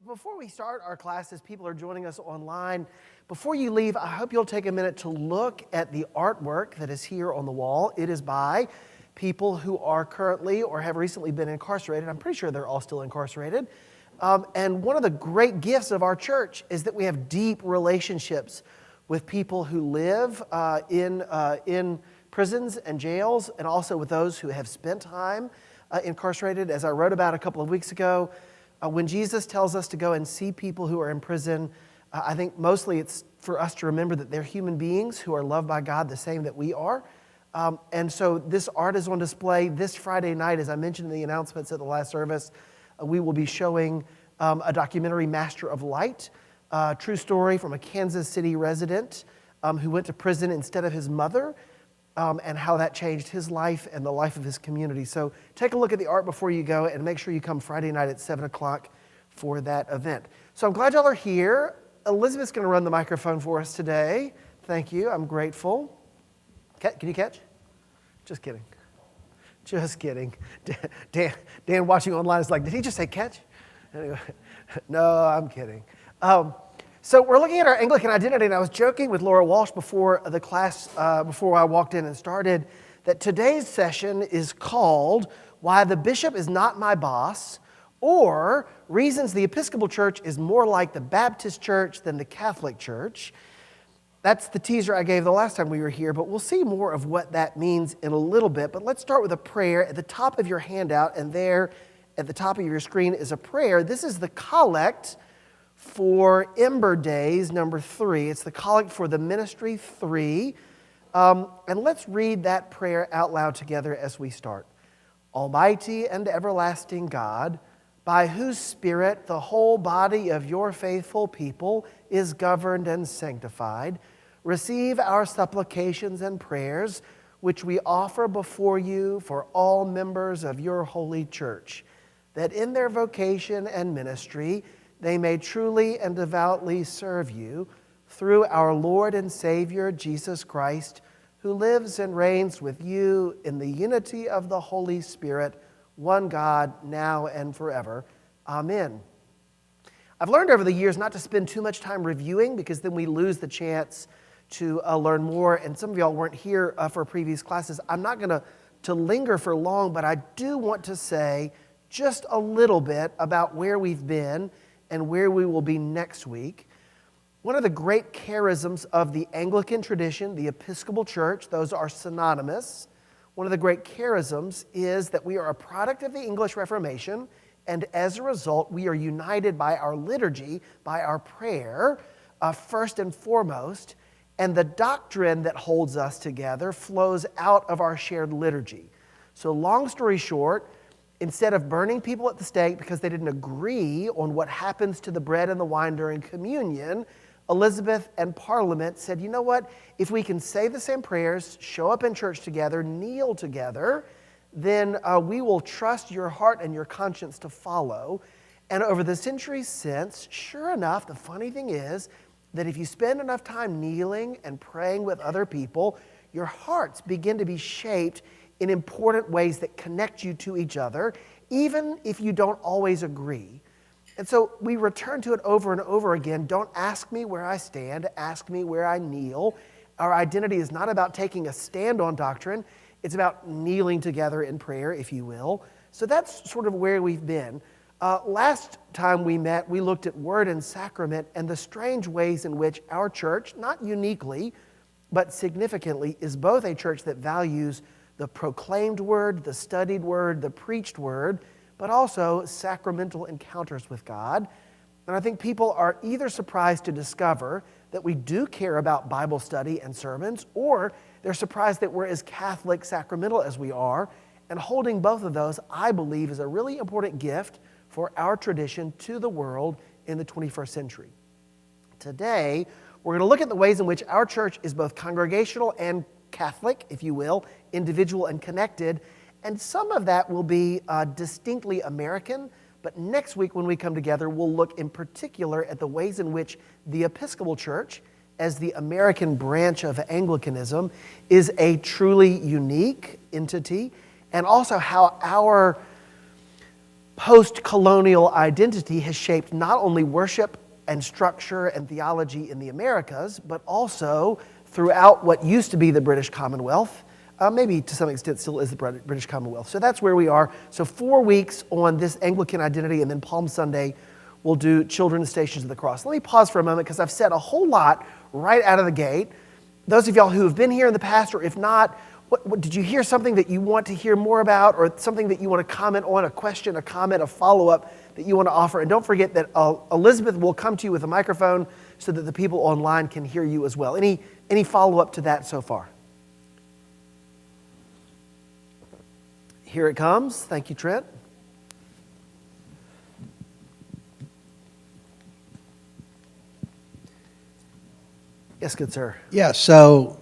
Before we start our classes, people are joining us online. Before you leave, I hope you'll take a minute to look at the artwork that is here on the wall. It is by people who are currently or have recently been incarcerated. I'm pretty sure they're all still incarcerated. And one of the great gifts of our church is that we have deep relationships with people who live in prisons and jails, and also with those who have spent time incarcerated. As I wrote about a couple of weeks ago, when Jesus tells us to go and see people who are in prison, I think mostly it's for us to remember that they're human beings who are loved by God the same that we are. And so this art is on display this Friday night. As I mentioned in the announcements at the last service, we will be showing a documentary, Master of Light, a true story from a Kansas City resident who went to prison instead of his mother, and how that changed his life and the life of his community. So take a look at the art before you go, and make sure you come Friday night at 7 o'clock for that event. So I'm glad y'all are here. Elizabeth's going to run the microphone for us today. Thank you. I'm grateful. Can you catch? Just kidding. Just kidding. Dan watching online is like, did he just say catch? Anyway, no, I'm kidding. So we're looking at our Anglican identity, and I was joking with Laura Walsh before the class, before I walked in and started, that today's session is called Why the Bishop is Not My Boss, or Reasons the Episcopal Church is More Like the Baptist Church Than the Catholic Church. That's the teaser I gave the last time we were here, but we'll see more of what that means in a little bit. But let's start with a prayer. At the top of your handout, and there at the top of your screen is a prayer. This is the collect for Ember Days, number 3. It's the collect for the ministry 3. And let's read that prayer out loud together as we start. Almighty and everlasting God, by whose Spirit the whole body of your faithful people is governed and sanctified, receive our supplications and prayers, which we offer before you for all members of your holy church, that in their vocation and ministry they may truly and devoutly serve you through our Lord and Savior, Jesus Christ, who lives and reigns with you in the unity of the Holy Spirit, one God, now and forever. Amen. I've learned over the years not to spend too much time reviewing, because then we lose the chance to learn more. And some of y'all weren't here for previous classes. I'm not going to linger for long, but I do want to say just a little bit about where we've been and where we will be next week. One of the great charisms of the Anglican tradition, the Episcopal Church, those are synonymous. One of the great charisms is that we are a product of the English Reformation, and as a result, we are united by our liturgy, by our prayer, first and foremost, and the doctrine that holds us together flows out of our shared liturgy. So long story short, instead of burning people at the stake because they didn't agree on what happens to the bread and the wine during communion, Elizabeth and Parliament said, you know what, if we can say the same prayers, show up in church together, kneel together, then we will trust your heart and your conscience to follow. And over the centuries since, sure enough, the funny thing is that if you spend enough time kneeling and praying with other people, your hearts begin to be shaped in important ways that connect you to each other, even if you don't always agree. And so we return to it over and over again. Don't ask me where I stand, ask me where I kneel. Our identity is not about taking a stand on doctrine. It's about kneeling together in prayer, if you will. So that's sort of where we've been. Last time we met, we looked at word and sacrament and the strange ways in which our church, not uniquely, but significantly, is both a church that values the proclaimed word, the studied word, the preached word, but also sacramental encounters with God. And I think people are either surprised to discover that we do care about Bible study and sermons, or they're surprised that we're as Catholic sacramental as we are. And holding both of those, I believe, is a really important gift for our tradition to the world in the 21st century. Today, we're going to look at the ways in which our church is both congregational and Catholic, if you will, individual and connected, and some of that will be distinctly American, but next week when we come together, we'll look in particular at the ways in which the Episcopal Church, as the American branch of Anglicanism, is a truly unique entity, and also how our post-colonial identity has shaped not only worship and structure and theology in the Americas, but also throughout what used to be the British Commonwealth, maybe to some extent still is the British Commonwealth. So that's where we are. So 4 weeks on this Anglican identity, and then Palm Sunday we'll do Children's Stations of the Cross. Let me pause for a moment because I've said a whole lot right out of the gate. Those of y'all who have been here in the past, or if not, what, did you hear something that you want to hear more about, or something that you want to comment on, a question, a comment, a follow-up that you want to offer? And don't forget that Elizabeth will come to you with a microphone so that the people online can hear you as well. Any follow-up to that so far? Here it comes. Thank you, Trent. Yes, good sir. Yeah, so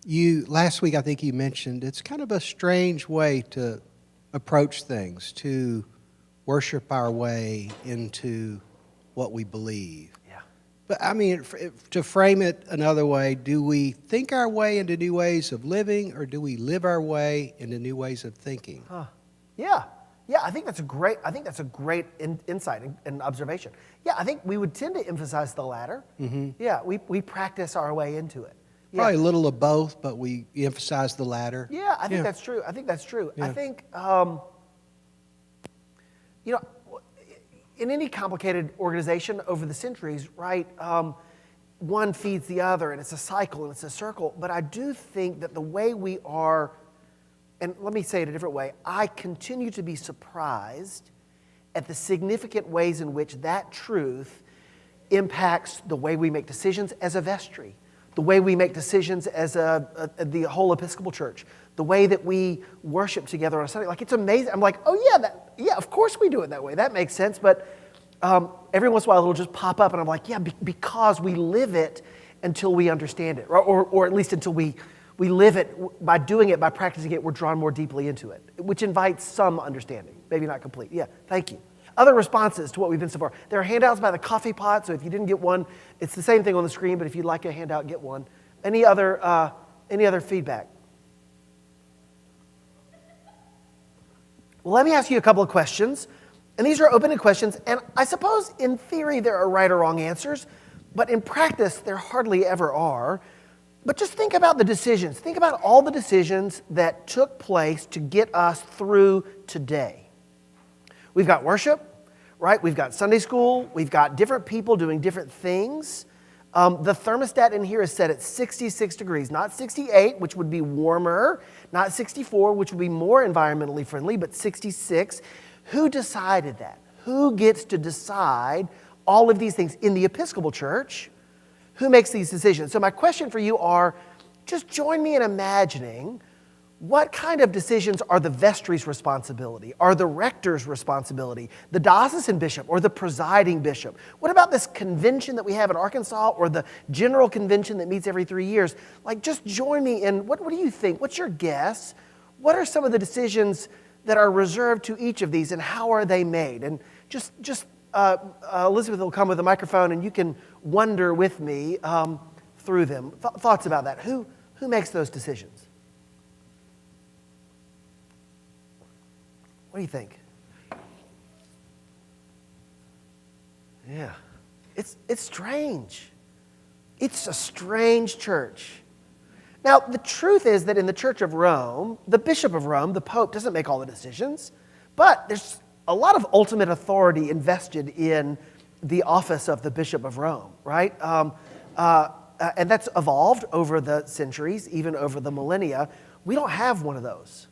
you last week I think you mentioned it's kind of a strange way to approach things, to worship our way into what we believe. Yeah. But I mean, to frame it another way, do we think our way into new ways of living, or do we live our way into new ways of thinking? Yeah. Yeah, I think that's a great insight and observation. Yeah, I think we would tend to emphasize the latter. Mm-hmm. Yeah, we practice our way into it. Yeah. Probably a little of both, but we emphasize the latter. Yeah, I think that's true. I think that's true. Yeah. I think, in any complicated organization over the centuries, right, one feeds the other, and it's a cycle, and it's a circle. But I do think that the way we are, and let me say it a different way, I continue to be surprised at the significant ways in which that truth impacts the way we make decisions as a vestry, the way we make decisions as the whole Episcopal Church, the way that we worship together on a Sunday. Like, it's amazing. I'm like, oh yeah, of course we do it that way. That makes sense. But every once in a while it'll just pop up, and I'm like, yeah, because we live it until we understand it, or at least until we live it. By doing it, by practicing it, we're drawn more deeply into it, which invites some understanding, maybe not complete. Yeah, thank you. Other responses to what we've been so far. There are handouts by the coffee pot, so if you didn't get one, it's the same thing on the screen, but if you'd like a handout, get one. Any other feedback? Well, let me ask you a couple of questions, and these are open-ended questions, and I suppose in theory there are right or wrong answers, but in practice there hardly ever are. But just think about the decisions. Think about all the decisions that took place to get us through today. We've got worship, right? We've got Sunday school. We've got different people doing different things. The thermostat in here is set at 66 degrees, not 68, which would be warmer, not 64, which would be more environmentally friendly, but 66. Who decided that? Who gets to decide all of these things in the Episcopal Church? Who makes these decisions? So my question for you are, just join me in imagining what kind of decisions are the vestry's responsibility, are the rector's responsibility, the diocesan bishop or the presiding bishop? What about this convention that we have in Arkansas, or the general convention that meets every 3 years? Like, just join me in, what do you think? What's your guess? What are some of the decisions that are reserved to each of these, and how are they made? And just Elizabeth will come with a microphone, and you can wonder with me through them. Thoughts about that? Who makes those decisions? What do you think? Yeah, it's strange. It's a strange church. Now, the truth is that in the Church of Rome, the Bishop of Rome, the Pope, doesn't make all the decisions, but there's a lot of ultimate authority invested in the office of the Bishop of Rome, right? And that's evolved over the centuries, even over the millennia. We don't have one of those.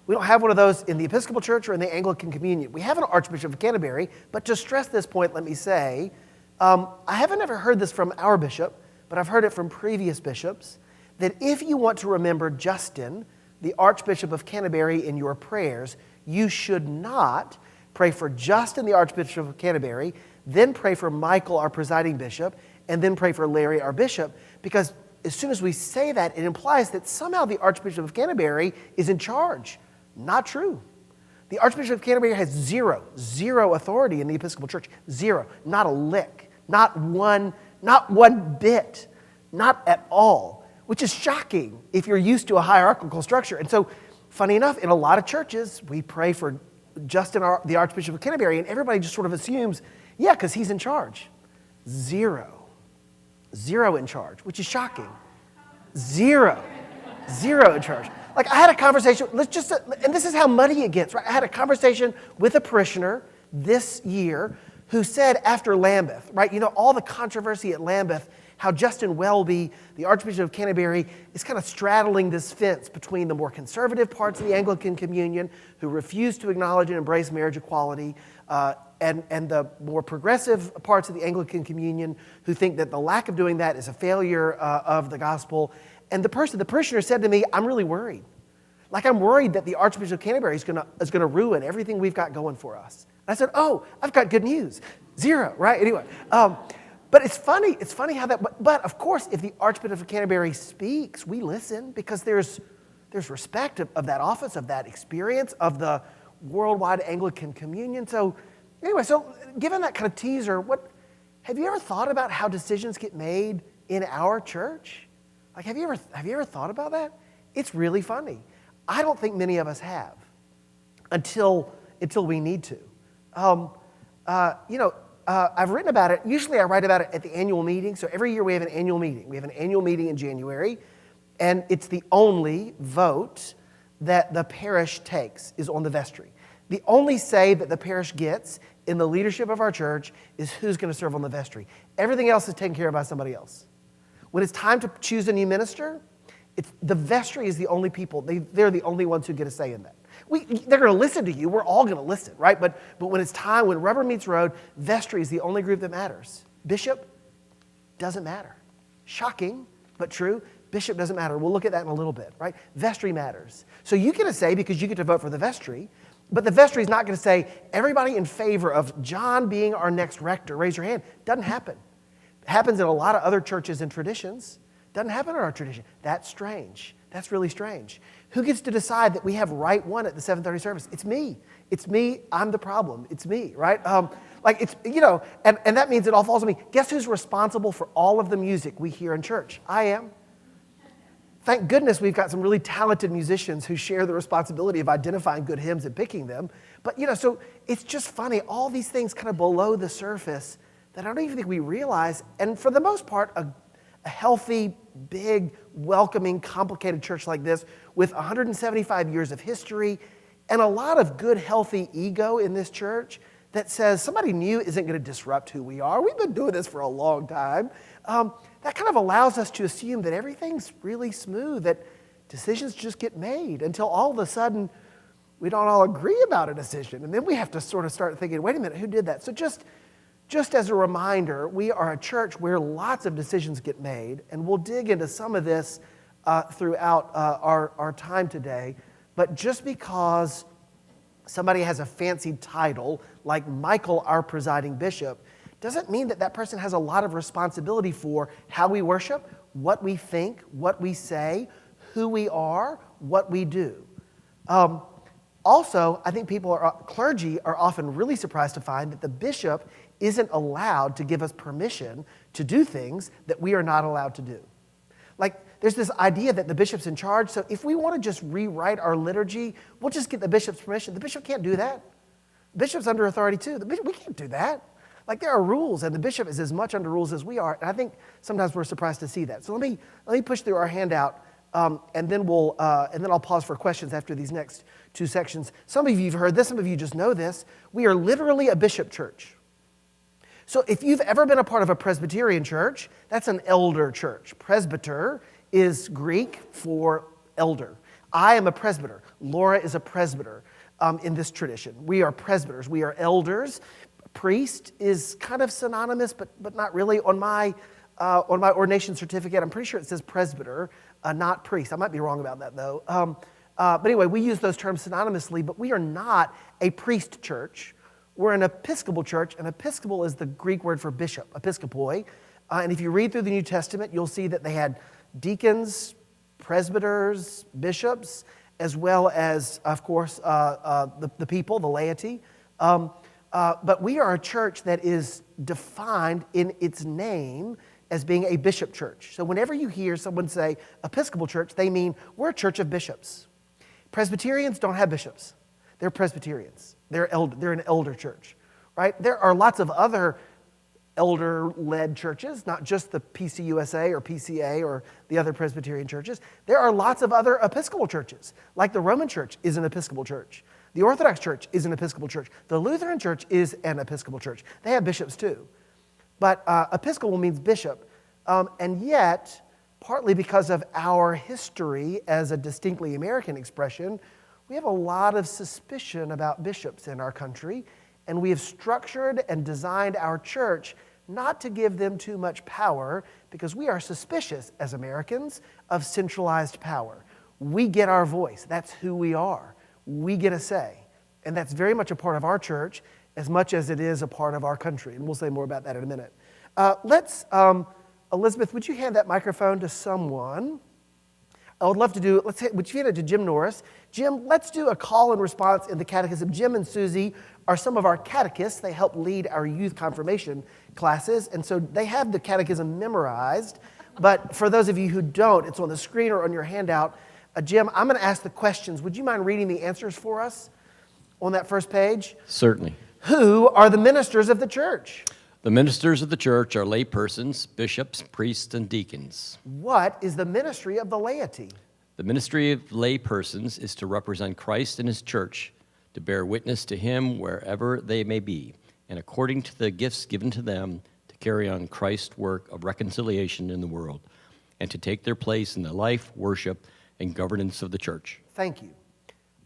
We don't have one of those in the Episcopal Church or in the Anglican Communion. We have an Archbishop of Canterbury, but to stress this point, let me say, I haven't ever heard this from our bishop, but I've heard it from previous bishops, that if you want to remember Justin, the Archbishop of Canterbury, in your prayers, you should not pray for Justin, the Archbishop of Canterbury, then pray for Michael, our presiding bishop, and then pray for Larry, our bishop, because as soon as we say that, it implies that somehow the Archbishop of Canterbury is in charge. Not true. The Archbishop of Canterbury has zero authority in the Episcopal Church. Zero. Not a lick. Not one bit. Not at all. Which is shocking if you're used to a hierarchical structure. And so, funny enough, in a lot of churches, we pray for Justin, the Archbishop of Canterbury, and everybody just sort of assumes, yeah, because he's in charge. Zero in charge, which is shocking. Zero in charge. Like I had a conversation, and this is how muddy it gets, right? I had a conversation with a parishioner this year who said after Lambeth, right? You know, all the controversy at Lambeth, how Justin Welby, the Archbishop of Canterbury, is kind of straddling this fence between the more conservative parts of the Anglican Communion who refuse to acknowledge and embrace marriage equality, and the more progressive parts of the Anglican Communion who think that the lack of doing that is a failure of the gospel. And the parishioner said to me, I'm really worried. Like I'm worried that the Archbishop of Canterbury is going to ruin everything we've got going for us. And I said, oh, I've got good news. Zero, right? Anyway, but it's funny how that, but of course, if the Archbishop of Canterbury speaks, we listen because there's respect of that office, of that experience, of the worldwide Anglican Communion. So anyway, given that kind of teaser, have you ever thought about how decisions get made in our church? Like, have you ever thought about that? It's really funny. I don't think many of us have until we need to. I've written about it. Usually I write about it at the annual meeting. So every year we have an annual meeting. We have an annual meeting in January, and it's the only vote that the parish takes is on the vestry. The only say that the parish gets in the leadership of our church is who's going to serve on the vestry. Everything else is taken care of by somebody else. When it's time to choose a new minister, the vestry is the only people. They're the only ones who get a say in that. They're going to listen to you. We're all going to listen, right? But when it's time, when rubber meets road, vestry is the only group that matters. Bishop doesn't matter. Shocking, but true. Bishop doesn't matter. We'll look at that in a little bit, right? Vestry matters. So you get a say because you get to vote for the vestry, but the vestry is not going to say, everybody in favor of John being our next rector, raise your hand. Doesn't happen. It happens in a lot of other churches and traditions. Doesn't happen in our tradition. That's strange. That's really strange. Who gets to decide that we have right one at the 7:30 service? It's me. It's me. I'm the problem. It's me, right? And that means it all falls on me. Guess who's responsible for all of the music we hear in church? I am. Thank goodness we've got some really talented musicians who share the responsibility of identifying good hymns and picking them. But, so it's just funny. All these things kind of below the surface that I don't even think we realize. And for the most part, a healthy, big, welcoming, complicated church like this with 175 years of history and a lot of good, healthy ego in this church that says somebody new isn't going to disrupt who we are. We've been doing this for a long time. That kind of allows us to assume that everything's really smooth, that decisions just get made until all of a sudden we don't all agree about a decision. And then we have to sort of start thinking, wait a minute, who did that? So just as a reminder, we are a church where lots of decisions get made, and we'll dig into some of this throughout our time today. But just because somebody has a fancy title, like Michael, our presiding bishop, doesn't mean that person has a lot of responsibility for how we worship, what we think, what we say, who we are, what we do. Also, I think clergy are often really surprised to find that the bishop isn't allowed to give us permission to do things that we are not allowed to do. Like, there's this idea that the bishop's in charge, so if we want to just rewrite our liturgy, we'll just get the bishop's permission. The bishop can't do that. The bishop's under authority too. We can't do that. Like, there are rules, and the bishop is as much under rules as we are, and I think sometimes we're surprised to see that. So let me push through our handout, and then I'll pause for questions after these next two sections. Some of you have heard this, some of you just know this. We are literally a bishop church. So if you've ever been a part of a Presbyterian church, that's an elder church. Presbyter is Greek for elder. I am a presbyter. Laura is a presbyter in this tradition. We are presbyters. We are elders. Priest is kind of synonymous, but not really. On my ordination certificate, I'm pretty sure it says presbyter, not priest. I might be wrong about that, though. But anyway, we use those terms synonymously, but we are not a priest church. We're an Episcopal church, and Episcopal is the Greek word for bishop, episkopoi. And if you read through the New Testament, you'll see that they had deacons, presbyters, bishops, as well as, of course, the people, the laity. But we are a church that is defined in its name as being a bishop church. So whenever you hear someone say Episcopal church, they mean we're a church of bishops. Presbyterians don't have bishops. They're Presbyterians. They're an elder church, right? There are lots of other elder-led churches, not just the PCUSA or PCA or the other Presbyterian churches. There are lots of other Episcopal churches, like the Roman Church is an Episcopal church. The Orthodox Church is an Episcopal church. The Lutheran Church is an Episcopal church. They have bishops too. But Episcopal means bishop. And yet, partly because of our history as a distinctly American expression, we have a lot of suspicion about bishops in our country, and we have structured and designed our church not to give them too much power because we are suspicious as Americans of centralized power. We get our voice. That's who we are. We get a say. And that's very much a part of our church as much as it is a part of our country. And we'll say more about that in a minute. Elizabeth, would you hand that microphone to someone? I would love to do, would you hand it to Jim Norris? Jim, let's do a call and response in the catechism. Jim and Susie are some of our catechists. They help lead our youth confirmation classes, and so they have the catechism memorized. But for those of you who don't, it's on the screen or on your handout. Jim, I'm going to ask the questions. Would you mind reading the answers for us on that first page? Certainly. Who are the ministers of the church? The ministers of the church are lay persons, bishops, priests, and deacons. What is the ministry of the laity? The ministry of lay persons is to represent Christ and his church, to bear witness to him wherever they may be, and according to the gifts given to them, to carry on Christ's work of reconciliation in the world, and to take their place in the life, worship, and governance of the church. Thank you.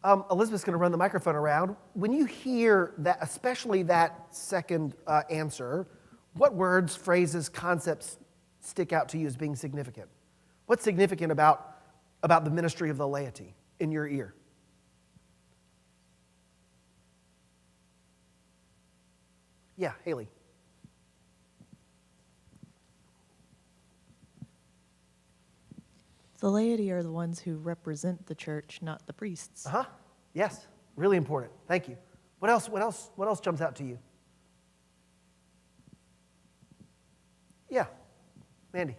Elizabeth's going to run the microphone around. When you hear that, especially that second answer, what words, phrases, concepts stick out to you as being significant? What's significant about the ministry of the laity in your ear? Yeah, Haley. The laity are the ones who represent the church, not the priests. Uh-huh. Yes, really important. Thank you. What else jumps out to you? Yeah, Mandy.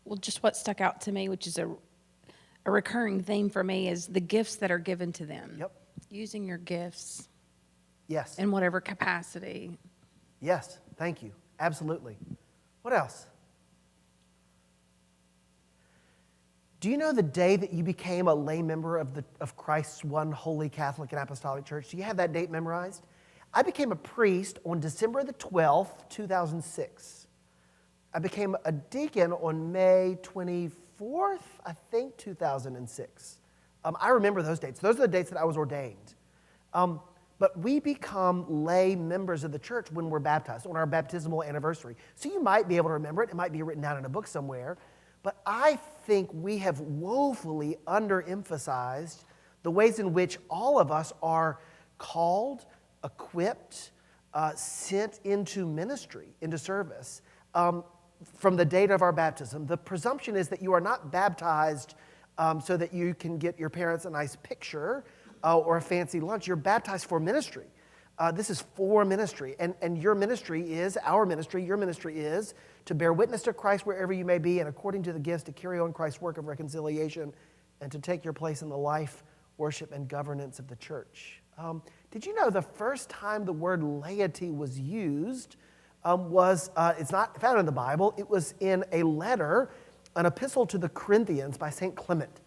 Well, just what stuck out to me, which is a recurring theme for me, is the gifts that are given to them. Yep. Using your gifts Yes. in whatever capacity. Yes, thank you. Absolutely. What else? Do you know the day that you became a lay member of Christ's one holy Catholic and Apostolic Church? Do you have that date memorized? I became a priest on December the 12th, 2006. I became a deacon on May 24th, I think, 2006. I remember those dates. Those are the dates that I was ordained. But we become lay members of the church when we're baptized, on our baptismal anniversary. So you might be able to remember it. It might be written down in a book somewhere. But I think we have woefully underemphasized the ways in which all of us are called, equipped, sent into ministry, into service, from the date of our baptism. The presumption is that you are not baptized so that you can get your parents a nice picture or a fancy lunch. You're baptized for ministry. This is for ministry. And your ministry is, our ministry, your ministry is to bear witness to Christ wherever you may be, and according to the gifts, to carry on Christ's work of reconciliation and to take your place in the life, worship, and governance of the church. Did you know the first time the word laity was used it's not found in the Bible, it was in a letter, an epistle to the Corinthians by St. Clement.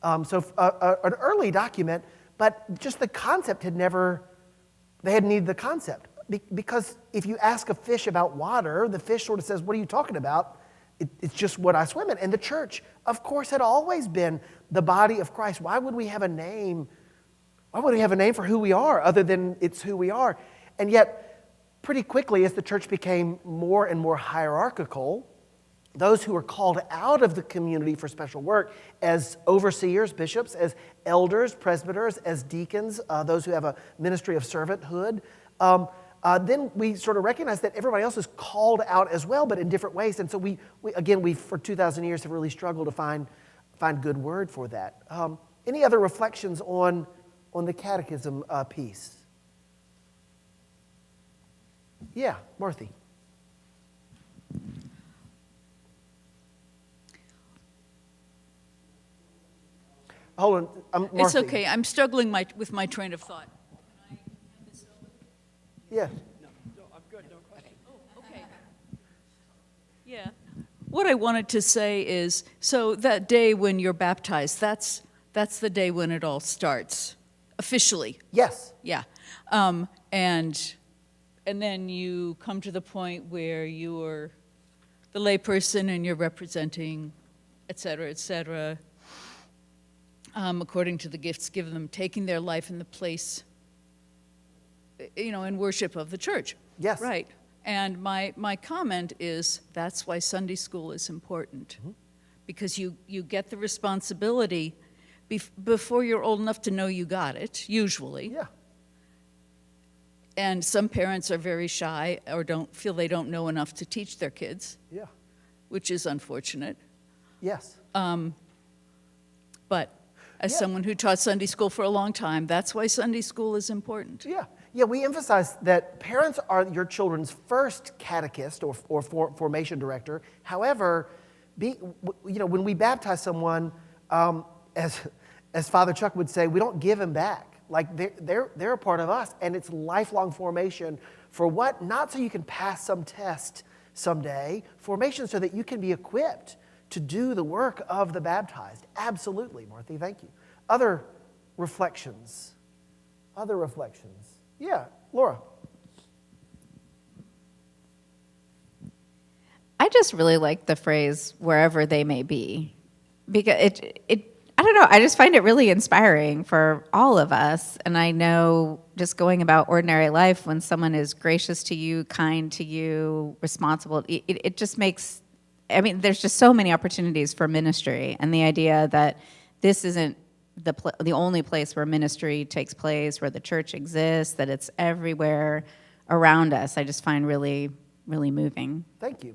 An early document, but just the concept they had needed the concept. Because if you ask a fish about water, the fish sort of says, what are you talking about? It's just what I swim in. And the church, of course, had always been the body of Christ. Why would we have a name? Why would we have a name for who we are other than it's who we are? And yet, pretty quickly, as the church became more and more hierarchical, those who were called out of the community for special work as overseers, bishops, as elders, presbyters, as deacons, those who have a ministry of servanthood, then we sort of recognize that everybody else is called out as well, but in different ways. And so we for 2,000 years have really struggled to find good word for that. Any other reflections on the catechism piece? Yeah, Marthy. hold on. It's Marcy. okay. I'm struggling with my train of thought. Yeah. Okay. Yeah. What I wanted to say is, so that day when you're baptized, that's the day when it all starts, officially. Yes. Yeah. And then you come to the point where you're the layperson and you're representing, et cetera, according to the gifts given them, taking their life in the place, in worship of the church. Yes. Right. And my comment is that's why Sunday school is important. Mm-hmm. Because you get the responsibility before you're old enough to know you got it, usually. Yeah. And some parents are very shy or don't feel they don't know enough to teach their kids, Yeah. which is unfortunate. Yes. But as Yeah. someone who taught Sunday school for a long time, that's why Sunday school is important. Yeah. Yeah, we emphasize that parents are your children's first catechist or formation director. However, when we baptize someone, as Father Chuck would say, we don't give them back. Like they're a part of us, and it's lifelong formation for what? Not so you can pass some test someday. Formation so that you can be equipped to do the work of the baptized. Absolutely, Martha. Thank you. Other reflections. Yeah, Laura. I just really like the phrase "wherever they may be," because it I don't know. I just find it really inspiring for all of us. And I know just going about ordinary life, when someone is gracious to you, kind to you, responsible, it just makes. I mean, there's just so many opportunities for ministry, and the idea that this isn't the only place where ministry takes place, where the church exists, that it's everywhere around us, I just find really, really moving. Thank you.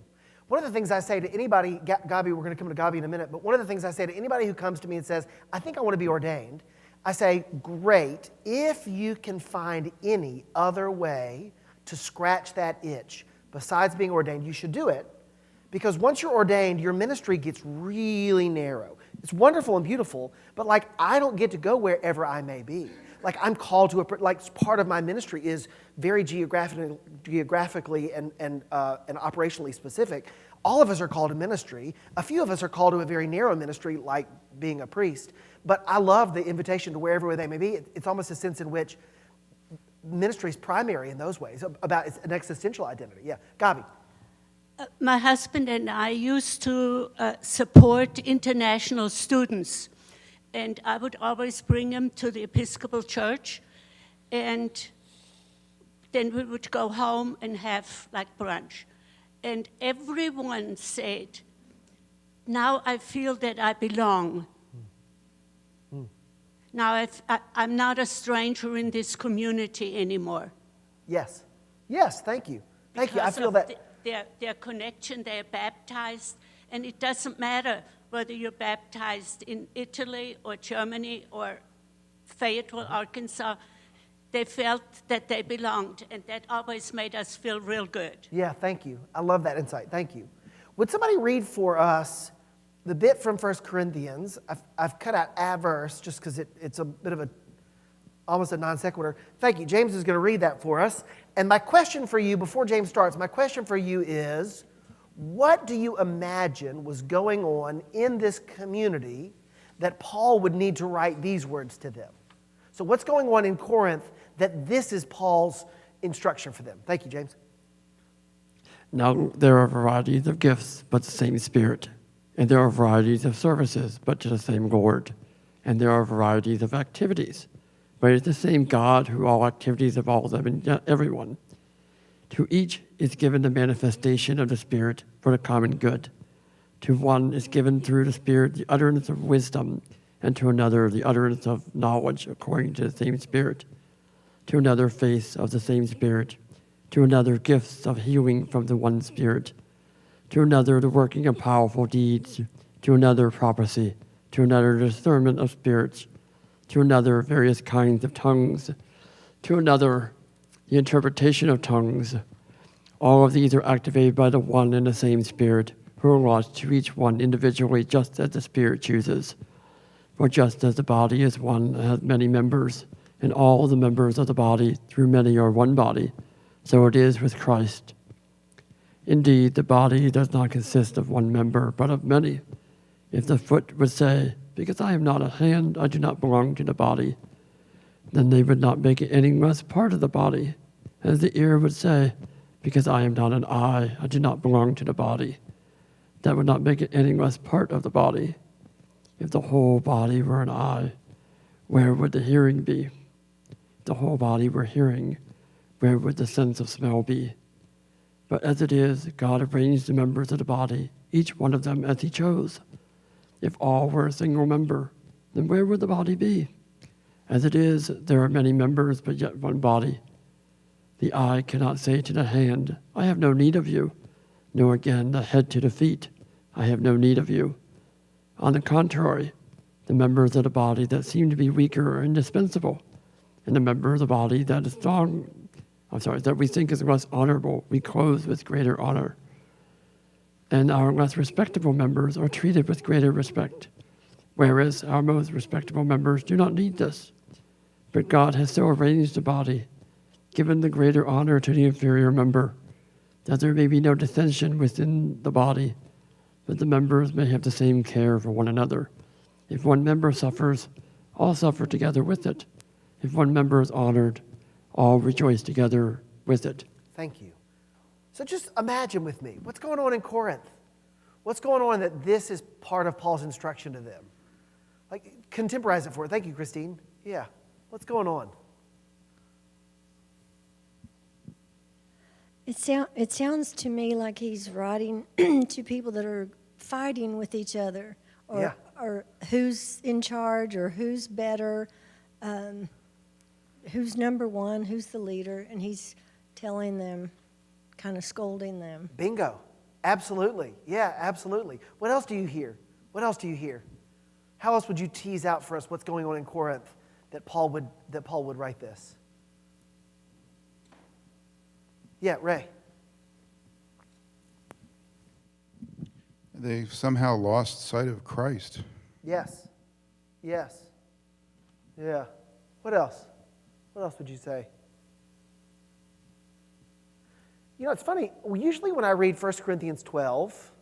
One of the things I say to anybody, Gabi, we're going to come to Gabi in a minute, but one of the things I say to anybody who comes to me and says, I think I want to be ordained, I say, great, if you can find any other way to scratch that itch besides being ordained, you should do it. Because once you're ordained, your ministry gets really narrow. It's wonderful and beautiful, but I don't get to go wherever I may be. I'm called to part of my ministry is very geographically and operationally specific. All of us are called to ministry. A few of us are called to a very narrow ministry, like being a priest. But I love the invitation to wherever they may be. It's almost a sense in which ministry is primary in those ways, about it's an existential identity. Yeah, Gabi. My husband and I used to support international students, and I would always bring them to the Episcopal Church, and then we would go home and have brunch. And everyone said, now I feel that I belong. Now I'm not a stranger in this community anymore. Yes. Yes, thank you. Thank you. I Because feel of that. Their connection, they're baptized, and it doesn't matter whether you're baptized in Italy or Germany or Fayetteville, Arkansas. They felt that they belonged, and that always made us feel real good. Yeah, thank you. I love that insight. Thank you. Would somebody read for us the bit from 1 Corinthians? I've cut out a verse just because it's a bit of almost a non sequitur. Thank you. James is going to read that for us. And my question for you, before James starts, my question for you is, what do you imagine was going on in this community that Paul would need to write these words to them? So what's going on in Corinth that this is Paul's instruction for them? Thank you, James. Now there are varieties of gifts, but the same Spirit. And there are varieties of services, but to the same Lord. And there are varieties of activities, but it's the same God who all activities of all of them and everyone. To each is given the manifestation of the Spirit for the common good. To one is given through the Spirit the utterance of wisdom, and to another the utterance of knowledge according to the same Spirit. To another faith of the same Spirit. To another gifts of healing from the one Spirit. To another the working of powerful deeds. To another prophecy. To another discernment of spirits. To another various kinds of tongues. To another the interpretation of tongues. All of these are activated by the one and the same Spirit, who allots to each one individually just as the Spirit chooses. For just as the body is one and has many members, and all the members of the body through many are one body, so it is with Christ. Indeed, the body does not consist of one member, but of many. If the foot would say, because I am not a hand, I do not belong to the body, then they would not make it any less part of the body. As the ear would say, because I am not an eye, I do not belong to the body, that would not make it any less part of the body. If the whole body were an eye, where would the hearing be? If the whole body were hearing, where would the sense of smell be? But as it is, God arranged the members of the body, each one of them as he chose. If all were a single member, then where would the body be? As it is, there are many members, but yet one body. The eye cannot say to the hand, I have no need of you, nor again the head to the feet, I have no need of you. On the contrary, the members of the body that seem to be weaker are indispensable, and the member of the body that is that we think is less honorable, we clothe with greater honor. And our less respectable members are treated with greater respect, whereas our most respectable members do not need this. But God has so arranged the body, given the greater honor to the inferior member, that there may be no dissension within the body, but the members may have the same care for one another. If one member suffers, all suffer together with it. If one member is honored, all rejoice together with it. Thank you. So just imagine with me, what's going on in Corinth? What's going on that this is part of Paul's instruction to them? Like, contemporize it for it. Thank you, Christine. Yeah. What's going on? It sounds to me like he's writing to people that are fighting with each other, or who's in charge, or who's better, who's number one, who's the leader, and he's telling them, kind of scolding them. Bingo. Absolutely. Yeah, absolutely. What else do you hear? What else do you hear? How else would you tease out for us what's going on in Corinth that Paul would write this? Yeah, Ray. They've somehow lost sight of Christ. Yes. Yes. Yeah. What else? What else would you say? You know, it's funny. Usually when I read 1 Corinthians 12,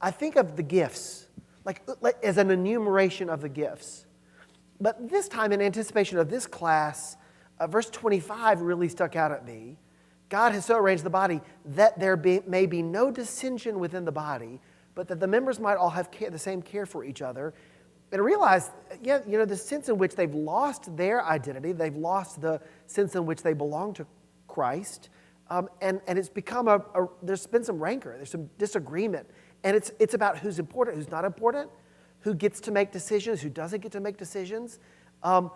I think of the gifts, like as an enumeration of the gifts. But this time, in anticipation of this class, verse 25 really stuck out at me. God has so arranged the body that there may be no dissension within the body, but that the members might all have the same care for each other. And I realized, the sense in which they've lost their identity, they've lost the sense in which they belong to Christ, and it's become there's been some rancor, there's some disagreement, and it's about who's important, who's not important, who gets to make decisions, who doesn't get to make decisions. And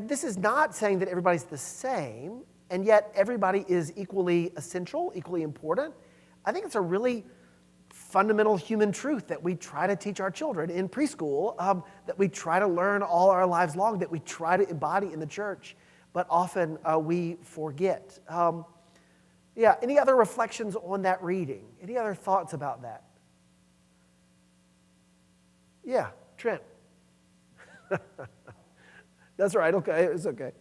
this is not saying that everybody's the same, and yet everybody is equally essential, equally important. I think it's a really fundamental human truth that we try to teach our children in preschool, that we try to learn all our lives long, that we try to embody in the church, but often we forget. Any other reflections on that reading? Any other thoughts about that? Yeah, Trent. That's right, okay, it's okay.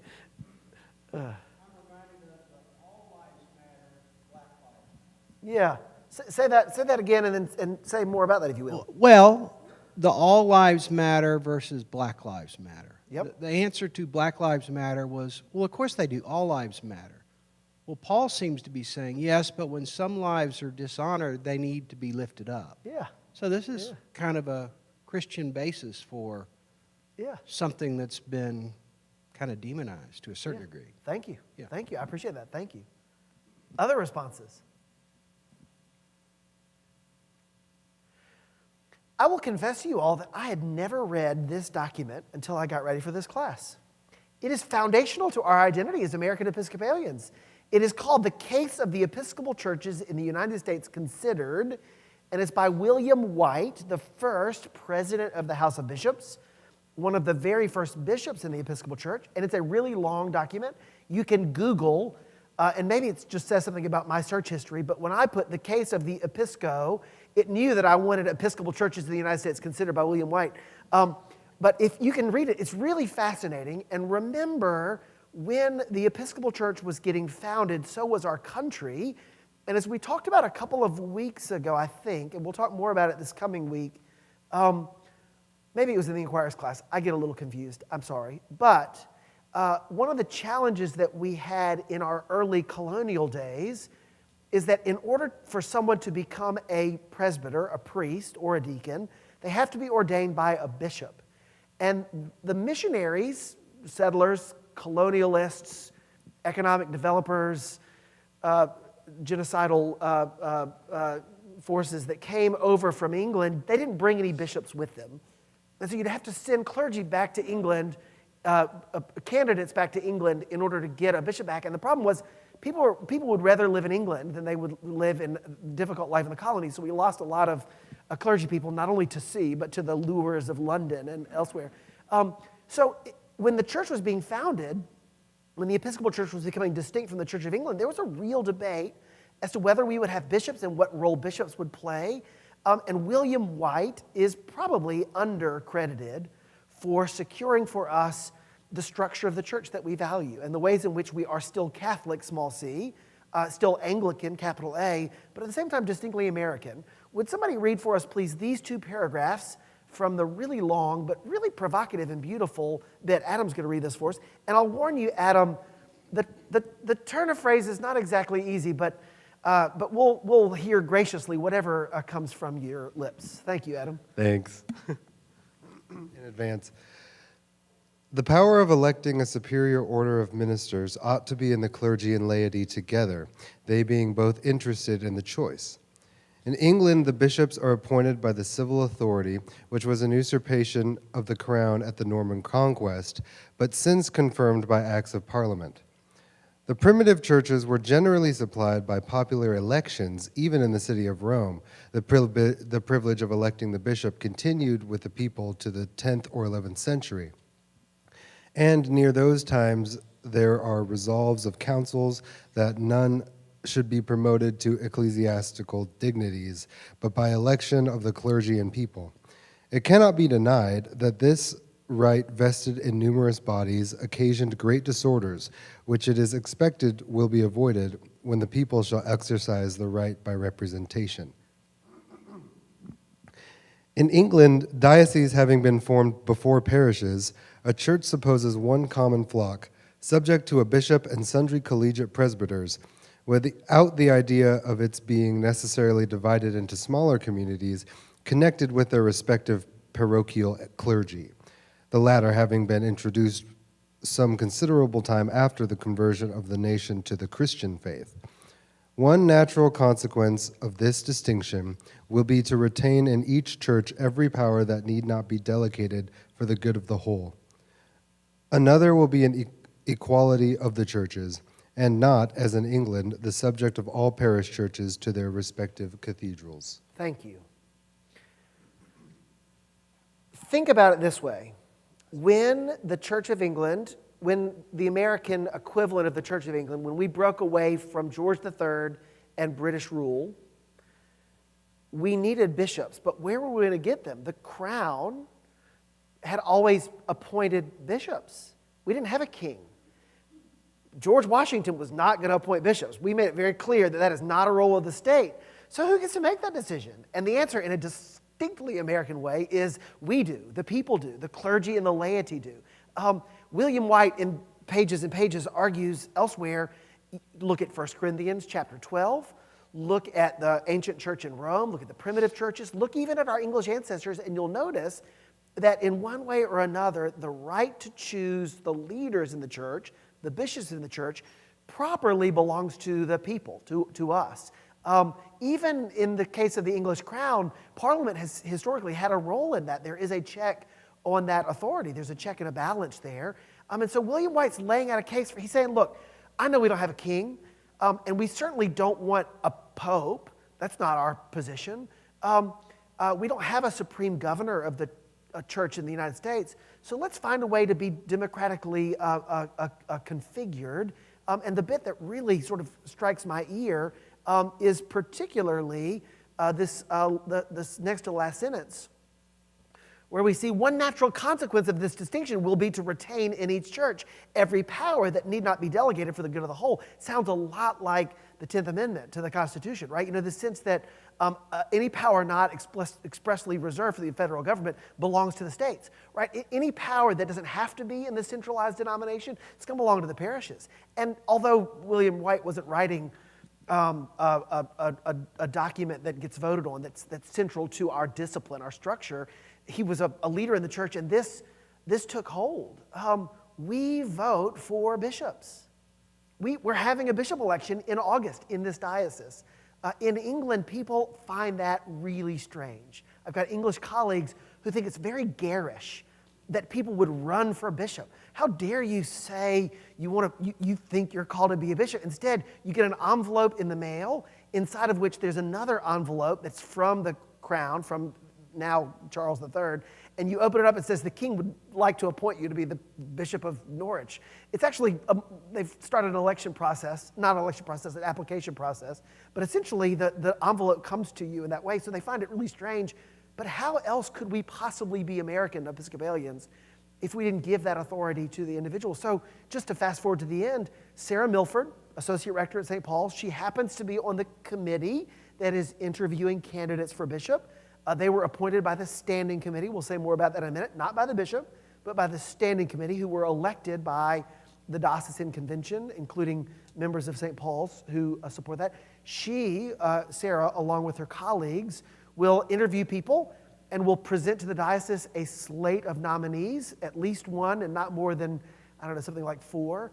Yeah, say that again, and say more about that, if you will. Well, the all lives matter versus Black Lives Matter. Yep. The answer to Black Lives Matter was, well, of course they do. All lives matter. Well, Paul seems to be saying, yes, but when some lives are dishonored, they need to be lifted up. Yeah. So this is kind of a Christian basis for something that's been kind of demonized to a certain degree. Thank you. Yeah. Thank you. I appreciate that. Thank you. Other responses? I will confess to you all that I had never read this document until I got ready for this class. It is foundational to our identity as American Episcopalians. It is called The Case of the Episcopal Churches in the United States Considered, and it's by William White, the first president of the House of Bishops, one of the very first bishops in the Episcopal Church, and it's a really long document. You can Google, and maybe it just says something about my search history, but when I put The Case of the Episco, it knew that I wanted Episcopal churches in the United States considered by William White. But if you can read it, it's really fascinating. And remember, when the Episcopal Church was getting founded, so was our country. And as we talked about a couple of weeks ago, I think, and we'll talk more about it this coming week, maybe it was in the Inquirer's class. I get a little confused. I'm sorry. But one of the challenges that we had in our early colonial days is that in order for someone to become a presbyter, a priest, or a deacon, they have to be ordained by a bishop. And the missionaries, settlers, colonialists, economic developers, genocidal forces that came over from England, they didn't bring any bishops with them. And so you'd have to send clergy back to England, candidates back to England in order to get a bishop back. And the problem was people would rather live in England than they would live in a difficult life in the colonies. So we lost a lot of clergy people, not only to sea, but to the lures of London and elsewhere. When the church was being founded, when the Episcopal Church was becoming distinct from the Church of England, there was a real debate as to whether we would have bishops and what role bishops would play. And William White is probably undercredited for securing for us the structure of the church that we value and the ways in which we are still Catholic, small c, still Anglican, capital A, but at the same time distinctly American. Would somebody read for us, please, these two paragraphs from the really long but really provocative and beautiful bit? Adam's going to read this for us. And I'll warn you, Adam, the turn of phrase is not exactly easy, but we'll hear graciously whatever comes from your lips. Thank you, Adam. Thanks. In advance. The power of electing a superior order of ministers ought to be in the clergy and laity together, they being both interested in the choice. In England, the bishops are appointed by the civil authority, which was an usurpation of the crown at the Norman Conquest, but since confirmed by acts of parliament. The primitive churches were generally supplied by popular elections, even in the city of Rome. The privilege of electing the bishop continued with the people to the 10th or 11th century. And near those times, there are resolves of councils that none should be promoted to ecclesiastical dignities, but by election of the clergy and people. It cannot be denied that this right vested in numerous bodies occasioned great disorders, which it is expected will be avoided when the people shall exercise the right by representation. In England, dioceses having been formed before parishes, a church supposes one common flock, subject to a bishop and sundry collegiate presbyters, without the idea of its being necessarily divided into smaller communities connected with their respective parochial clergy, the latter having been introduced some considerable time after the conversion of the nation to the Christian faith. One natural consequence of this distinction will be to retain in each church every power that need not be delegated for the good of the whole. Another will be an equality of the churches, and not, as in England, the subject of all parish churches to their respective cathedrals. Thank you. Think about it this way. When the Church of England, when the American equivalent of the Church of England, when we broke away from George III and British rule, we needed bishops. But where were we going to get them? The crown had always appointed bishops. We didn't have a king. George Washington was not going to appoint bishops. We made it very clear that that is not a role of the state. So who gets to make that decision? And the answer, in a distinctly American way, is we do, the people do, the clergy and the laity do. William White, in pages and pages, argues elsewhere. Look at 1 Corinthians chapter 12. Look at the ancient church in Rome. Look at the primitive churches. Look even at our English ancestors, and you'll notice that in one way or another, the right to choose the leaders in the church, the bishops in the church, properly belongs to the people, to us. Even in the case of the English crown, Parliament has historically had a role in that. There is a check on that authority. There's a check and a balance there. And so William White's laying out a case for, he's saying, look, I know we don't have a king, and we certainly don't want a pope. That's not our position. We don't have a supreme governor of the church in the United States. So let's find a way to be democratically configured. And the bit that really sort of strikes my ear is particularly this next to last sentence, where we see one natural consequence of this distinction will be to retain in each church every power that need not be delegated for the good of the whole. Sounds a lot like the 10th Amendment to the Constitution, right? You know, the sense that any power not expressly reserved for the federal government belongs to the states, right? Any power that doesn't have to be in the centralized denomination, it's going to belong to the parishes. And although William White wasn't writing a document that gets voted on that's central to our discipline, our structure, he was a leader in the church, and this took hold. We vote for bishops. We're having a bishop election in August in this diocese. In England, people find that really strange. I've got English colleagues who think it's very garish that people would run for bishop. How dare you say you think you're called to be a bishop? Instead, you get an envelope in the mail, inside of which there's another envelope that's from the crown, from now Charles III, and you open it up, it says the king would like to appoint you to be the Bishop of Norwich. It's actually, they've started an election process, not an election process, an application process, but essentially the envelope comes to you in that way, so they find it really strange. But how else could we possibly be American Episcopalians if we didn't give that authority to the individual? So just to fast forward to the end, Sarah Milford, Associate Rector at St. Paul's, she happens to be on the committee that is interviewing candidates for bishop. They were appointed by the standing committee. We'll say more about that in a minute. Not by the bishop, but by the standing committee, who were elected by the diocesan convention, including members of St. Paul's who support that. She, Sarah, along with her colleagues, will interview people and will present to the diocese a slate of nominees, at least one and not more than, I don't know, something like 4.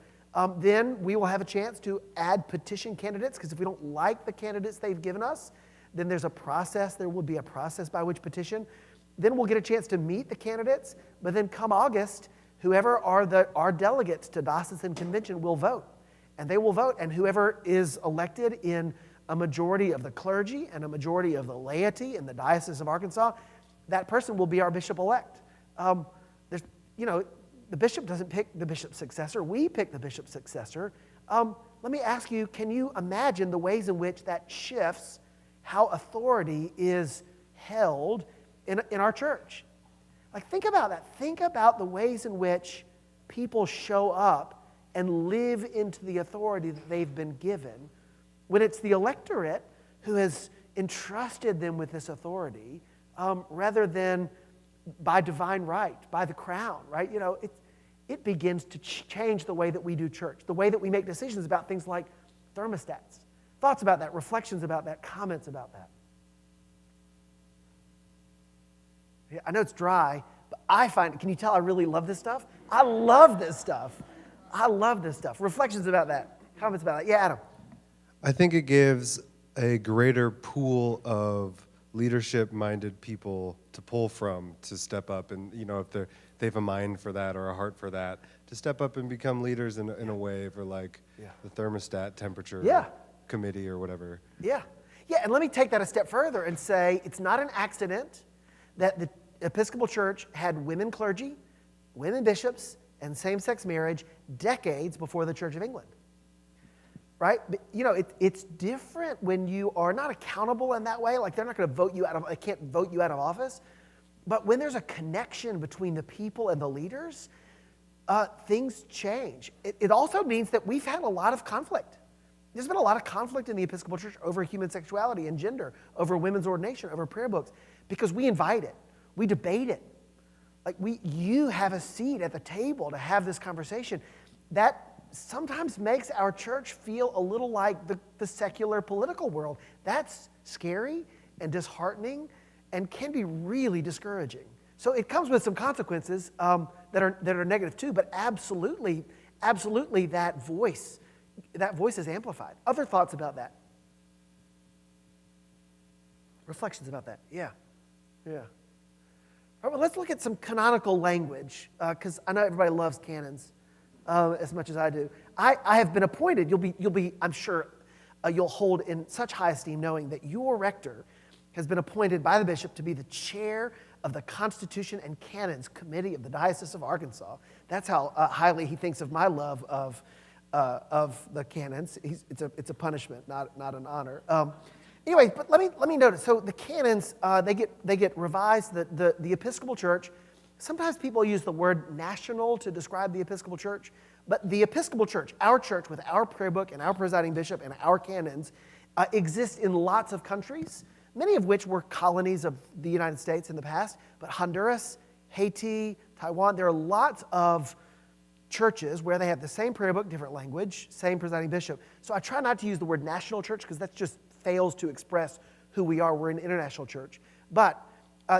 Then we will have a chance to add petition candidates, because if we don't like the candidates they've given us, then there's a process. There will be a process by which petition. Then we'll get a chance to meet the candidates. But then come August, whoever are our delegates to diocesan convention will vote. And they will vote. And whoever is elected in a majority of the clergy and a majority of the laity in the Diocese of Arkansas, that person will be our bishop-elect. The bishop doesn't pick the bishop's successor. We pick the bishop's successor. Let me ask you, can you imagine the ways in which that shifts how authority is held in our church? Like, think about that. Think about the ways in which people show up and live into the authority that they've been given when it's the electorate who has entrusted them with this authority, rather than by divine right, by the crown, right? You know, it begins to change the way that we do church, the way that we make decisions about things like thermostats. Thoughts about that, reflections about that, comments about that. Yeah, I know it's dry, but I find, can you tell I really love this stuff? I love this stuff. I love this stuff. Reflections about that, comments about that. Yeah, Adam. I think it gives a greater pool of leadership-minded people to pull from, to step up, and if they have a mind for that or a heart for that, to step up and become leaders in a way for the thermostat temperature committee or whatever. Yeah, and let me take that a step further and say it's not an accident that the Episcopal Church had women clergy, women bishops, and same-sex marriage decades before the Church of England. Right? But, it's different when you are not accountable in that way. Like, they're not going to vote you out of, they can't vote you out of office. But when there's a connection between the people and the leaders, things change. It also means that we've had a lot of conflict. There's been a lot of conflict in the Episcopal Church over human sexuality and gender, over women's ordination, over prayer books, because we invite it. We debate it. Like, you have a seat at the table to have this conversation. That sometimes makes our church feel a little like the secular political world. That's scary and disheartening and can be really discouraging. So it comes with some consequences that are negative too, but absolutely that voice is amplified. Other thoughts about that? Reflections about that? Yeah. All right, well, let's look at some canonical language, because I know everybody loves canons. As much as I do. I have been appointed, you'll be I'm sure you'll hold in such high esteem knowing that your rector has been appointed by the bishop to be the chair of the Constitution and Canons Committee of the Diocese of Arkansas. That's how highly he thinks of my love of the canons. It's a punishment, not an honor. Anyway, but let me notice. So the canons they get revised. The Episcopal Church. Sometimes people use the word national to describe the Episcopal Church, but the Episcopal Church, our church with our prayer book and our presiding bishop and our canons, exists in lots of countries, many of which were colonies of the United States in the past. But Honduras, Haiti, Taiwan, there are lots of churches where they have the same prayer book, different language, same presiding bishop. So I try not to use the word national church because that just fails to express who we are. We're an international church. But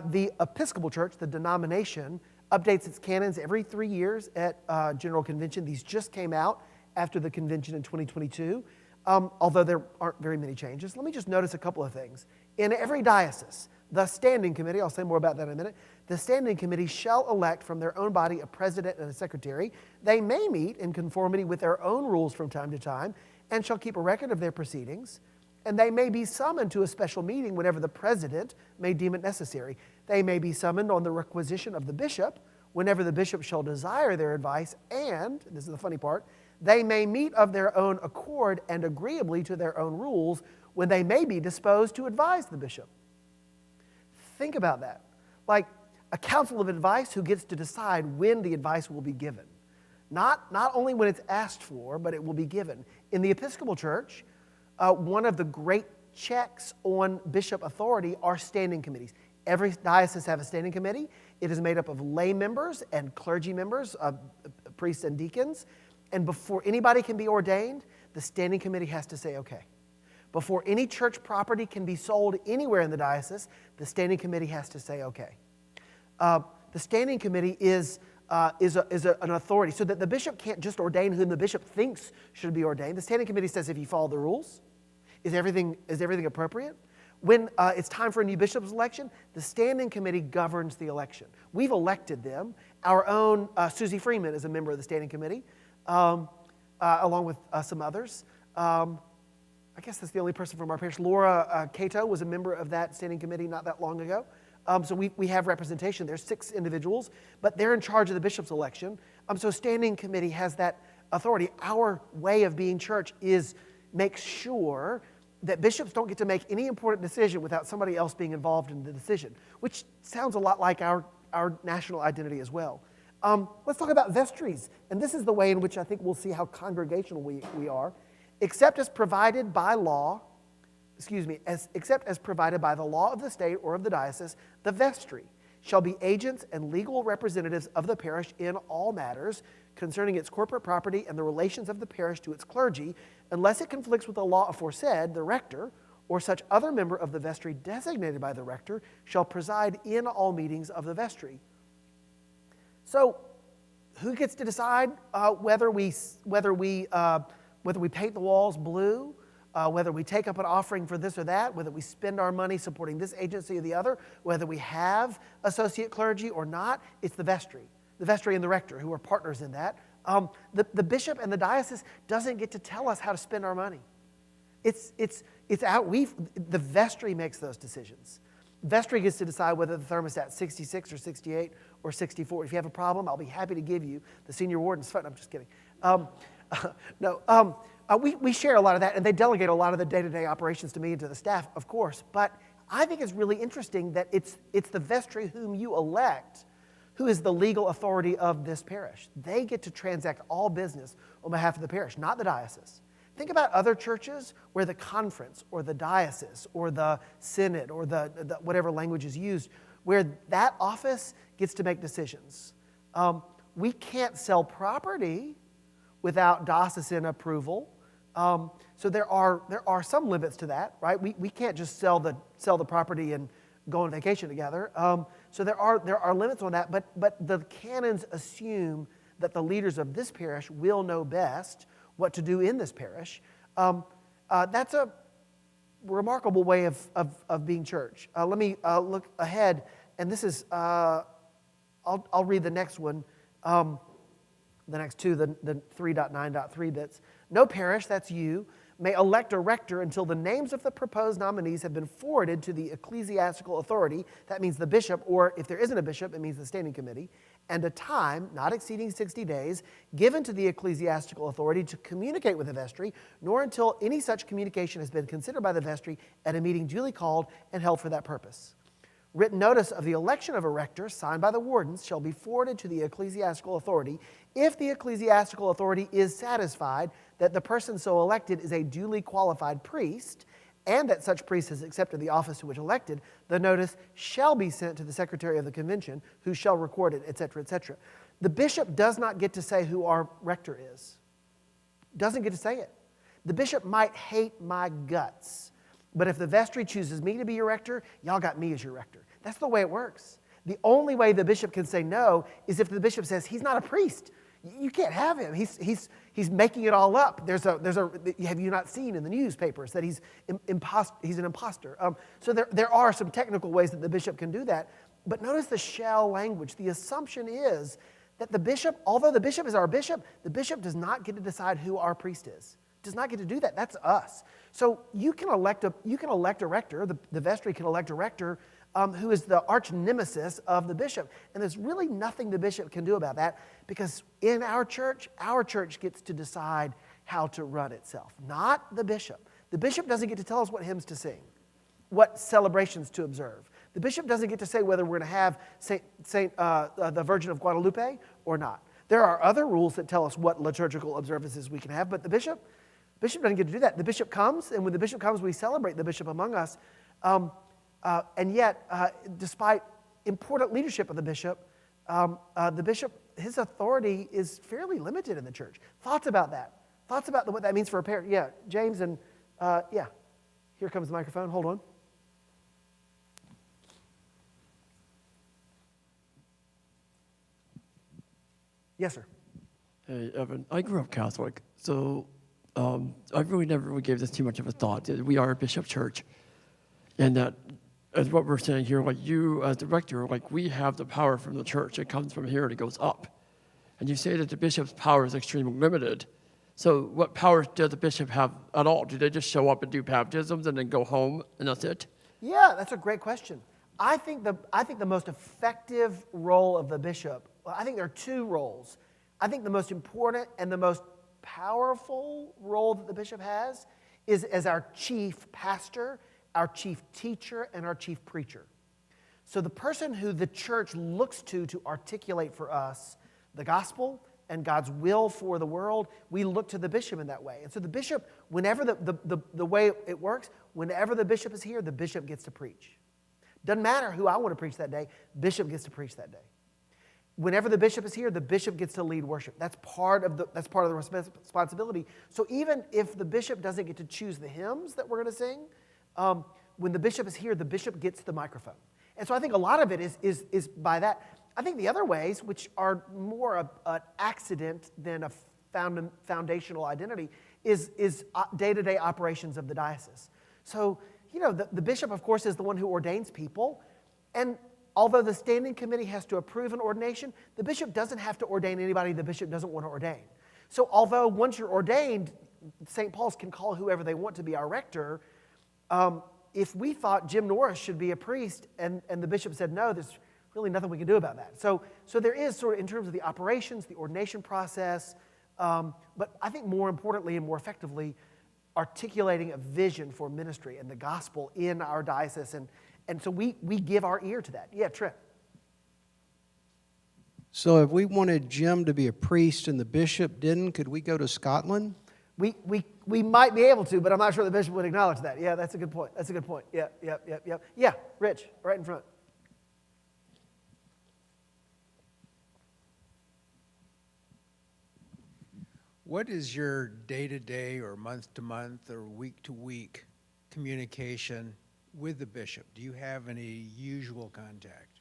the Episcopal Church, the denomination, updates its canons every 3 years at General Convention. These just came out after the convention in 2022, although there aren't very many changes. Let me just notice a couple of things. In every diocese, the Standing Committee, I'll say more about that in a minute, the Standing Committee shall elect from their own body a president and a secretary. They may meet in conformity with their own rules from time to time and shall keep a record of their proceedings. And they may be summoned to a special meeting whenever the president may deem it necessary. They may be summoned on the requisition of the bishop whenever the bishop shall desire their advice. And, this is the funny part, they may meet of their own accord and agreeably to their own rules when they may be disposed to advise the bishop. Think about that. Like a council of advice who gets to decide when the advice will be given. Not only when it's asked for, but it will be given. In the Episcopal Church, one of the great checks on bishop authority are standing committees. Every diocese has a standing committee. It is made up of lay members and clergy members, priests and deacons. And before anybody can be ordained, the standing committee has to say okay. Before any church property can be sold anywhere in the diocese, the standing committee has to say okay. The standing committee is an authority, so that the bishop can't just ordain whom the bishop thinks should be ordained. The standing committee says if you follow the rules, is everything appropriate? When it's time for a new bishop's election, the standing committee governs the election. We've elected them. Our own Susie Freeman is a member of the standing committee, along with some others. I guess that's the only person from our parish. Laura Cato was a member of that standing committee not that long ago. So we have representation. There's 6 individuals, but they're in charge of the bishop's election. So standing committee has that authority. Our way of being church is make sure that bishops don't get to make any important decision without somebody else being involved in the decision, which sounds a lot like our national identity as well. Let's talk about vestries. And this is the way in which I think we'll see how congregational we are. Except as provided by law, except as provided by the law of the state or of the diocese, the vestry shall be agents and legal representatives of the parish in all matters concerning its corporate property and the relations of the parish to its clergy, unless it conflicts with the law aforesaid. The rector or such other member of the vestry designated by the rector shall preside in all meetings of the vestry. So, who gets to decide whether we paint the walls blue, whether we take up an offering for this or that, whether we spend our money supporting this agency or the other, whether we have associate clergy or not? It's the vestry and the rector who are partners in that. The bishop and the diocese doesn't get to tell us how to spend our money. It's out. The vestry makes those decisions. Vestry gets to decide whether the thermostat's 66 or 68 or 64. If you have a problem, I'll be happy to give you the senior warden's phone. I'm just kidding. We share a lot of that, and they delegate a lot of the day-to-day operations to me and to the staff, of course. But I think it's really interesting that it's the vestry whom you elect who is the legal authority of this parish. They get to transact all business on behalf of the parish, not the diocese. Think about other churches where the conference or the diocese or the synod or the whatever language is used, where that office gets to make decisions. We can't sell property without diocesan approval. So there are some limits to that, right? We can't just sell the property and go on vacation together. So there are limits on that, but the canons assume that the leaders of this parish will know best what to do in this parish. That's a remarkable way of being church. Let me look ahead, and this is I'll read the next one. The next two, the 3.9.3 bits. No parish, that's you, may elect a rector until the names of the proposed nominees have been forwarded to the ecclesiastical authority, that means the bishop, or if there isn't a bishop, it means the standing committee, and a time, not exceeding 60 days, given to the ecclesiastical authority to communicate with the vestry, nor until any such communication has been considered by the vestry at a meeting duly called and held for that purpose. Written notice of the election of a rector, signed by the wardens, shall be forwarded to the ecclesiastical authority if the ecclesiastical authority is satisfied that the person so elected is a duly qualified priest, and that such priest has accepted the office to which elected. The notice shall be sent to the secretary of the convention, who shall record it, etc., etc. The bishop does not get to say who our rector is. Doesn't get to say it. The bishop might hate my guts, but if the vestry chooses me to be your rector, y'all got me as your rector. That's the way it works. The only way the bishop can say no is if the bishop says he's not a priest. You can't have him. He's making it all up. Have you not seen in the newspapers that he's an imposter? So there are some technical ways that the bishop can do that. But notice the shall language. The assumption is that the bishop, although the bishop is our bishop, the bishop does not get to decide who our priest is. Does not get to do that. That's us. So you can elect a rector. The vestry can elect a rector who is the arch nemesis of the bishop. And there's really nothing the bishop can do about that, because in our church gets to decide how to run itself, not the bishop. The bishop doesn't get to tell us what hymns to sing, what celebrations to observe. The bishop doesn't get to say whether we're going to have the Virgin of Guadalupe or not. There are other rules that tell us what liturgical observances we can have, but the bishop doesn't get to do that. The bishop comes, and when the bishop comes, we celebrate the bishop among us. And yet, despite important leadership of the bishop, his authority is fairly limited in the church. Thoughts about that? Thoughts about what that means for a parent? Yeah, James, and yeah. Here comes the microphone. Hold on. Yes, sir. Hey, Evan. I grew up Catholic, so I really never really gave this too much of a thought. We are a bishop church, and that, as what we're saying here, like you as the rector, like we have the power from the church. It comes from here and it goes up. And you say that the bishop's power is extremely limited. So what power does the bishop have at all? Do they just show up and do baptisms and then go home and that's it? Yeah, that's a great question. I think the most effective role of the bishop, well, I think there are two roles. I think the most important and the most powerful role that the bishop has is as our chief pastor, our chief teacher, and our chief preacher. So the person who the church looks to articulate for us the gospel and God's will for the world, we look to the bishop in that way. And so the bishop, whenever the way it works, whenever the bishop is here, the bishop gets to preach. Doesn't matter who I want to preach that day, bishop gets to preach that day. Whenever the bishop is here, the bishop gets to lead worship. That's part of the responsibility. So even if the bishop doesn't get to choose the hymns that we're going to sing, when the bishop is here, the bishop gets the microphone. And so I think a lot of it is by that. I think the other ways, which are more an accident than a foundational identity, is day-to-day operations of the diocese. So, the bishop, of course, is the one who ordains people. And although the standing committee has to approve an ordination, the bishop doesn't have to ordain anybody the bishop doesn't want to ordain. So although once you're ordained, St. Paul's can call whoever they want to be our rector, if we thought Jim Norris should be a priest and the bishop said no, there's really nothing we can do about that. So there is sort of, in terms of the operations, the ordination process, but I think more importantly and more effectively, articulating a vision for ministry and the gospel in our diocese. And so we give our ear to that. Yeah, Trip. So if we wanted Jim to be a priest and the bishop didn't, could we go to Scotland? We might be able to, but I'm not sure the bishop would acknowledge that. Yeah, that's a good point. That's a good point. Yeah. Yeah, Rich, right in front. What is your day-to-day or month-to-month or week-to-week communication with the bishop? Do you have any usual contact?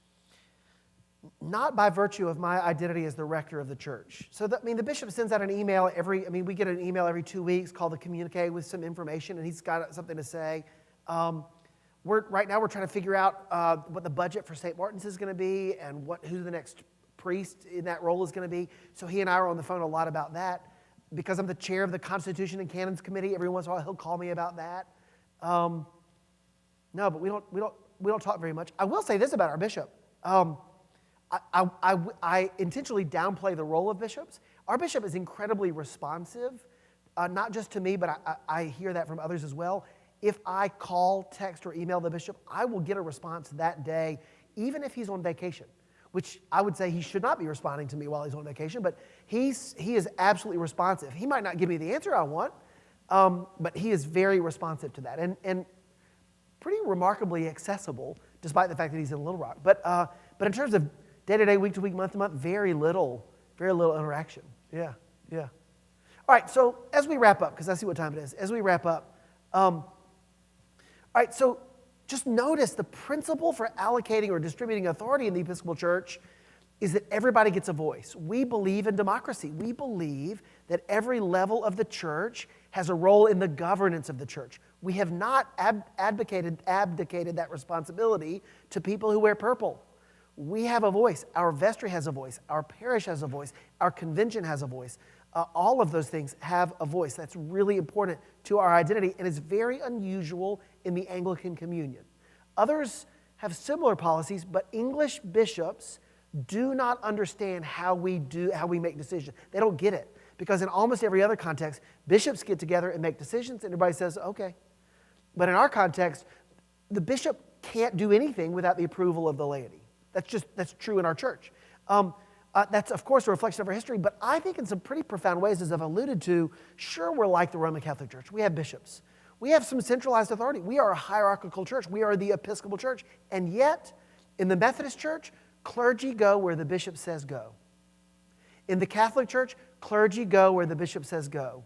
Not by virtue of my identity as the rector of the church. So, the bishop sends out an email we get an email every 2 weeks called the communique with some information, and he's got something to say. Right now we're trying to figure out what the budget for St. Martin's is going to be and who the next priest in that role is going to be. So he and I are on the phone a lot about that. because I'm the chair of the Constitution and Canons Committee, every once in a while he'll call me about that. No, but we don't talk very much. I will say this about our bishop. I intentionally downplay the role of bishops. Our bishop is incredibly responsive, not just to me, but I hear that from others as well. If I call, text, or email the bishop, I will get a response that day, even if he's on vacation, which I would say he should not be responding to me while he's on vacation, but he is absolutely responsive. He might not give me the answer I want, but he is very responsive to that and pretty remarkably accessible, despite the fact that he's in Little Rock. But in terms of day-to-day, week-to-week, month-to-month, very little interaction. Yeah. All right, so as we wrap up, because I see what time it is, as we wrap up, all right, so just notice the principle for allocating or distributing authority in the Episcopal Church is that everybody gets a voice. We believe in democracy. We believe that every level of the church has a role in the governance of the church. We have not abdicated that responsibility to people who wear purple. We have a voice. Our vestry has a voice. Our parish has a voice. Our convention has a voice. All of those things have a voice. That's really important to our identity, and it's very unusual in the Anglican Communion. Others have similar policies, but English bishops do not understand how we make decisions. They don't get it, because in almost every other context, bishops get together and make decisions, and everybody says, okay. But in our context, the bishop can't do anything without the approval of the laity. That's true in our church. That's, of course, a reflection of our history, but I think in some pretty profound ways, as I've alluded to, sure, we're like the Roman Catholic Church. We have bishops. We have some centralized authority. We are a hierarchical church. We are the Episcopal Church. And yet, in the Methodist Church, clergy go where the bishop says go. In the Catholic Church, clergy go where the bishop says go.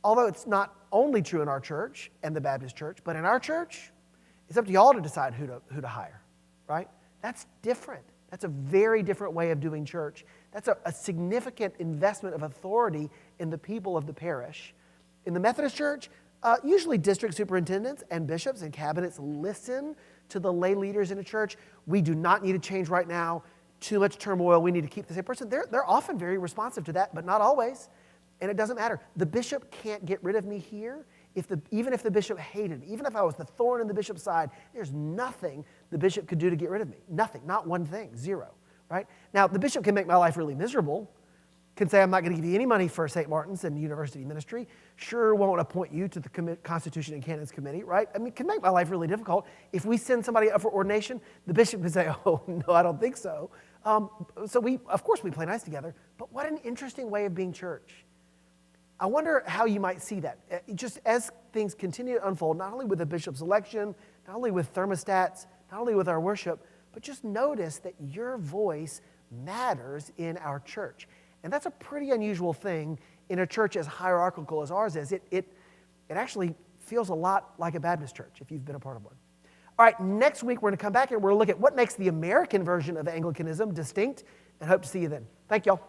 Although it's not only true in our church and the Baptist Church, but in our church, it's up to y'all to decide who to hire, right? That's different. That's a very different way of doing church. That's a significant investment of authority in the people of the parish. In the Methodist Church, usually district superintendents and bishops and cabinets listen to the lay leaders in a church. We do not need to change right now. Too much turmoil. We need to keep the same person. They're often very responsive to that, but not always. And it doesn't matter. The bishop can't get rid of me here. Even if the bishop hated me, even if I was the thorn in the bishop's side, there's nothing the bishop could do to get rid of me. Nothing, not one thing, zero, right? Now, the bishop can make my life really miserable, can say, I'm not going to give you any money for St. Martin's and university ministry, sure won't appoint you to the Constitution and Canons Committee, right? I mean, it can make my life really difficult. If we send somebody up for ordination, the bishop can say, oh, no, I don't think so. So of course, we play nice together, but what an interesting way of being church. I wonder how you might see that. Just as things continue to unfold, not only with the bishop's election, not only with thermostats, not only with our worship, but just notice that your voice matters in our church. And that's a pretty unusual thing in a church as hierarchical as ours is. It actually feels a lot like a Baptist church, if you've been a part of one. All right, next week we're going to come back and we're going to look at what makes the American version of Anglicanism distinct, and hope to see you then. Thank y'all.